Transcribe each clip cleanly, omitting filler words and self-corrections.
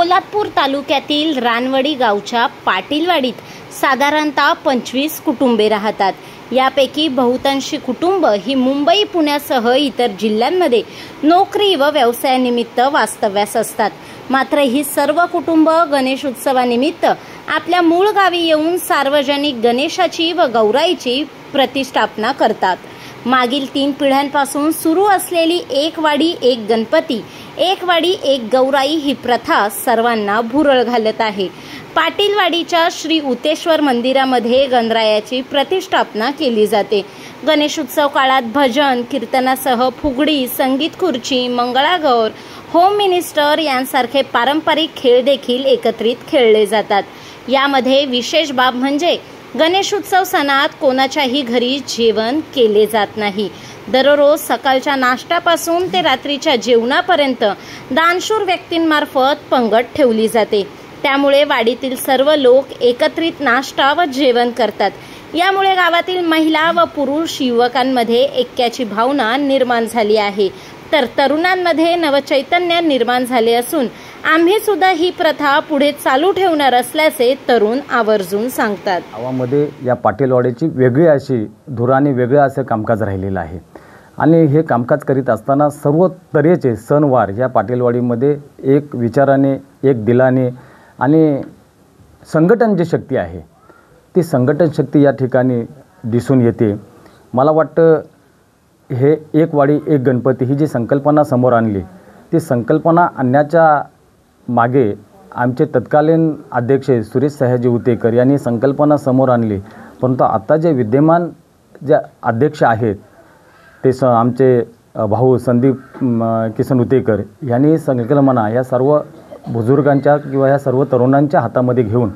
पोलादपूर तालुक्यातील रानवडी गावच्या पाटीलवाडीत साधारणतः 25 कुटुंबे राहतात। यापैकी बहुतांशी कुटुंब ही मुंबई पुण्यासह इतर जिल्ह्यांमध्ये नोकरी व व्यवसायानिमित्त वास्तव्यास असतात। मात्र ही सर्व कुटुंब गणेश उत्सवानिमित्त आपल्या मूळ गावी येऊन सार्वजनिक गणेशाची व गौराईची प्रतिष्ठापना करतात। मागील 3 पिढ्यांपासून सुरू असलेली एक वाडी एक गणपती, एक वाडी एक गौराई ही प्रथा सर्वांना भुरळ घालत आहे। पाटीलवाडीच्या श्री उतेश्वर मंदिरामध्ये गणरायाची प्रतिष्ठापना केली जाते। गणेश उत्सव काळात भजन कीर्तनासह फुगडी, संगीत खुर्ची, मंगळागौर, होम मिनिस्टर यांसारखे पारंपरिक खेळ देखील एकत्रित खेळले जातात। यामध्ये विशेष बाब म्हणजे गणेश उत्सव सणात कोणाच्याही घरी जेवण केले जात नाही। दररोज सकाळच्या नाश्त्यापासून ते रात्रीच्या जेवणापर्यंत दानशूर व्यक्तींमार्फत पंगत ठेवली जाते। त्यामुळे वाडीतील सर्व लोक एकत्रित नाश्ता व जेवण करतात। यामुळे गावातील महिला व पुरुष युवकांमध्ये ऐक्याची भावना निर्माण झाली आहे, तर तरुणांमध्ये नवचैतन्य निर्माण झाले असून आम्ही सुद्धा ही प्रथा पुढे चालू ठेवणार असल्याचे तरुण आवर्जून सांगतात। गावामध्ये या पाटीलवाडीची वेगळी अशी धुराने वेगळं असं कामकाज राहिलेलं आहे आणि हे कामकाज करीत असताना सर्व तऱ्हेचे सणवार या पाटीलवाडीमध्ये एक विचाराने, एक दिलाने आणि संघटन जी शक्ती आहे ती संघटन शक्ती या ठिकाणी दिसून येते। मला वाटतं हे एक वाडी एक गणपती ही जी संकल्पना समोर आणली, ती संकल्पना आणण्याच्या मागे आमचे तत्कालीन अध्यक्ष सुरेश सयाजी उतेकर यांनी संकल्पना समोर आणली, परंतु आता जे विद्यमान जे अध्यक्ष आहेत ते आमचे भाऊ संदीप किसन उतेकर यांनी संकल्पना या सर्व बुजुर्गांच्या किंवा या सर्व तरुणांच्या हातामध्ये घेऊन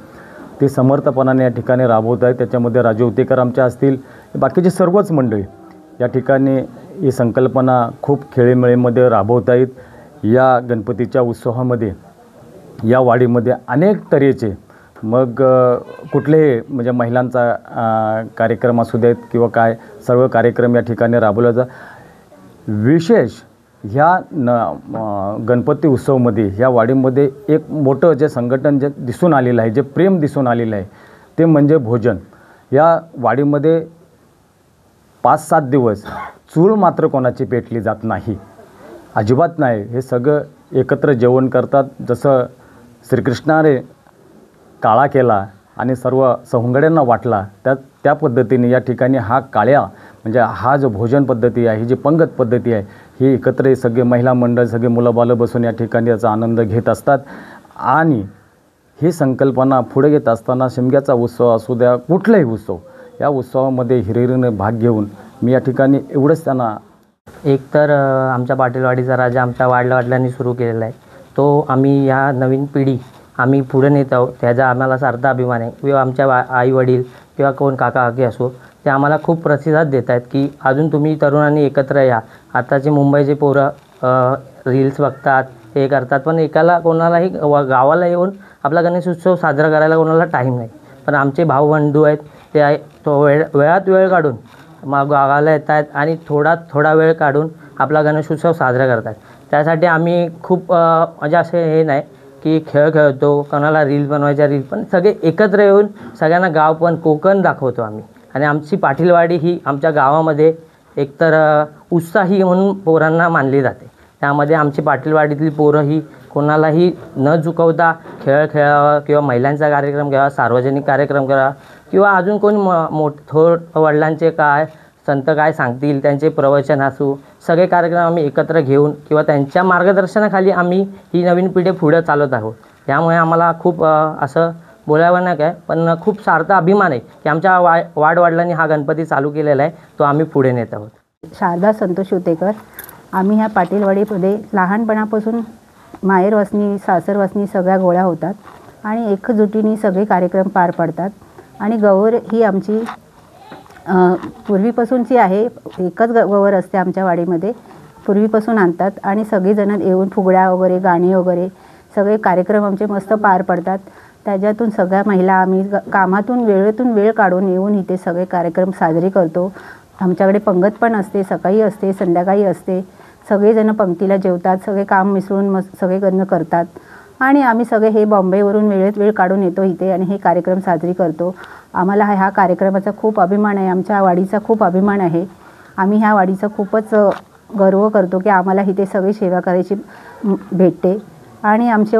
ते समर्थपणाने या ठिकाणी राबवत आहेत। त्याच्यामध्ये राजू उतेकर आमच्या असतील, बाकीचे सर्वच मंडळी या ठिकाणी ही संकल्पना खूप खेळीमेळीमध्ये राबवत आहेत। या गणपतीच्या उत्सवामध्ये या वाडीमध्ये अनेक तऱ्हेचे मग कुठलेही म्हणजे महिलांचा कार्यक्रम असू देत किंवा काय सर्व कार्यक्रम या ठिकाणी राबवले जातात। विशेष ह्या गणपती उत्सवमध्ये ह्या वाडीमध्ये एक मोठं जे संघटन जे दिसून आलेलं आहे, जे प्रेम दिसून आलेलं आहे ते म्हणजे भोजन। या वाडीमध्ये 5-7 दिवस चूल मात्र कोणाची पेटली जात नाही, अजिबात नाही। हे सगळं एकत्र जेवण करतात। जसं श्रीकृष्णाने काळा केला आणि सर्व सवंगड्यांना वाटला, त्या पद्धतीने या ठिकाणी हा काळ्या म्हणजे हा जो भोजन पद्धती आहे, ही जी पंगत पद्धती आहे, ही एकत्र सगळे महिला मंडळ सगळे मुलं बालं बसून या ठिकाणी याचा आनंद घेत असतात। आणि ही संकल्पना पुढे घेत असताना शिमग्याचा उत्सव असू द्या, कुठलाही उत्सव, या उत्सवामध्ये हिरिरीने भाग घेऊन मी या ठिकाणी एवढंच त्यांना एकतर आमच्या पाटीलवाडीचा राजा आमच्या वाडलांनी सुरू केलेला आहे, तो आम्ही या नवीन पिढी आम्ही पुढे नेत आहोत, त्याचा आम्हाला सार्थ अभिमान आहे। किंवा आमच्या आई वडील किंवा कोण काका काकी असो ते आम्हाला खूप प्रतिसाद देत आहेत की अजून तुम्ही तरुणांनी एकत्र या। आताचे मुंबईचे पोरं रील्स बघतात, हे करतात, पण एकाला कोणालाही गावाला येऊन आपला गणेश उत्सव साजरा करायला कोणाला टाईम नाही। पण आमचे भाऊ बंधू आहेत ते तो वेळात वेळ काढून मग गावाला येत आहेत आणि थोडा वेळ काढून आपला गणेश उत्सव साजरा करतात। त्यासाठी आम्ही खूप म्हणजे असे हे नाही की खेळ खेळतो, कोणाला रील बनवायच्या रील, पण सगळे एकत्र येऊन सगळ्यांना गाव पण कोकण दाखवतो आम्ही। आणि आमची पाटीलवाडी ही आमच्या गावामध्ये एकतर उत्साही म्हणून पोरांना मानली जाते। त्यामध्ये आमची पाटीलवाडीतली पोरं ही कोणालाही न चुकवता खेळ खेळावा किंवा महिलांचा कार्यक्रम घ्यावा, सार्वजनिक कार्यक्रम करावा किंवा अजून कोणी थोर वडिलांचे काय संत काय सांगतील त्यांचे प्रवचन असू, सगळे कार्यक्रम आम्ही एकत्र घेऊन किंवा त्यांच्या मार्गदर्शनाखाली आम्ही ही नवीन पिढी पुढे चालत आहोत। त्यामुळे आम्हाला खूप असं बोलावं नाही काय, पण खूप सार्थ अभिमान आहे की आमच्या वाडवडिलांनी हा गणपती चालू केलेला आहे, तो आम्ही पुढे नेत आहोत। शारदा संतोष उतेकर, आम्ही ह्या पाटीलवाडीमध्ये लहानपणापासून माहेरवासनी सासरवासनी सगळ्या गोळ्या होतात आणि एकजुटीने सगळे कार्यक्रम पार पडतात। आणि गौर ही आमची पूर्वीपासूनची आहे, एकच गौर असते आमच्या वाडीमध्ये, पूर्वीपासून आणतात आणि सगळेजण येऊन फुगड्या वगैरे गाणी वगैरे सगळे कार्यक्रम आमचे मस्त पार पडतात। त्याच्यातून सगळ्या महिला आम्ही कामातून वेळ काढून येऊन इथे सगळे कार्यक्रम साजरे करतो। आमच्याकडे पंगत पण असते, सकाळी असते, संध्याकाळी असते, सगळेजण पंक्तीला जेवतात, सगळे काम मिसळून सगळे करतात। आणि आम्ही सगळे हे बॉम्बेवरून वेळेत वेळ काढून येतो इथे आणि हे कार्यक्रम साजरी करतो. आम्हाला ह्या कार्यक्रमाचा खूप अभिमान आहे, आमच्या वाडीचा खूप अभिमान आहे. आम्ही ह्या वाडीचा खूपच गर्व करतो की आम्हाला इथे सगळी सेवा करायची भेटते. आणि आमची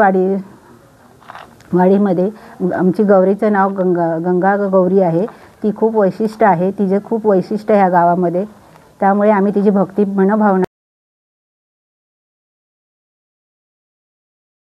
वाडीमध्ये आमची गौरीचं नाव गंगा गौरी आहे. ती खूप वैशिष्ट्य आहे, तिचे खूप वैशिष्ट्य ह्या गावामध्ये. त्यामुळे आम्ही तिची भक्ती मनोभावना